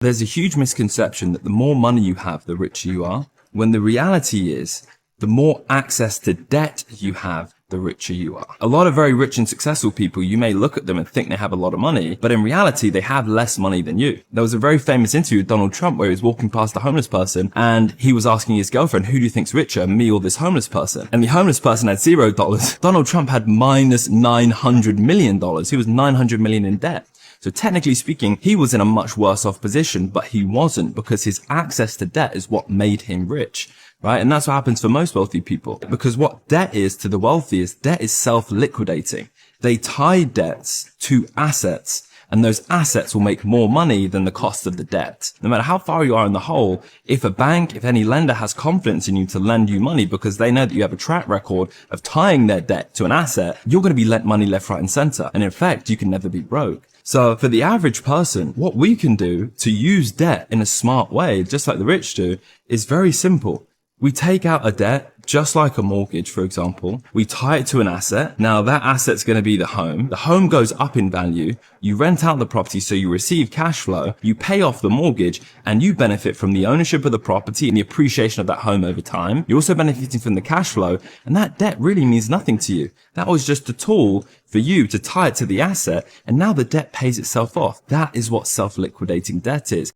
There's a huge misconception that the more money you have, the richer you are, when the reality is the more access to debt you have, the richer you are. A lot of very rich and successful people, you may look at them and think they have a lot of money, but in reality, they have less money than you. There was a very famous interview with Donald Trump where he was walking past a homeless person and he was asking his girlfriend, who do you think's richer, me or this homeless person? And the homeless person had $0. Donald Trump had minus $900 million. He was $900 million in debt. So technically speaking, he was in a much worse off position, but he wasn't, because his access to debt is what made him rich, right? And that's what happens for most wealthy people, because what debt is to the wealthy is debt is self-liquidating. They tie debts to assets, and those assets will make more money than the cost of the debt. No matter how far you are in the hole, if a bank, if any lender has confidence in you to lend you money because they know that you have a track record of tying their debt to an asset, you're going to be lent money left, right, and center. And in fact, you can never be broke. So for the average person, what we can do to use debt in a smart way, just like the rich do, is very simple. We take out a debt, just like a mortgage, for example. We tie it to an asset. Now that asset's going to be the home. The home goes up in value. You rent out the property, so you receive cash flow. You pay off the mortgage, and you benefit from the ownership of the property and the appreciation of that home over time. You're also benefiting from the cash flow, and that debt really means nothing to you. That was just a tool for you to tie it to the asset, and now the debt pays itself off. That is what self-liquidating debt is.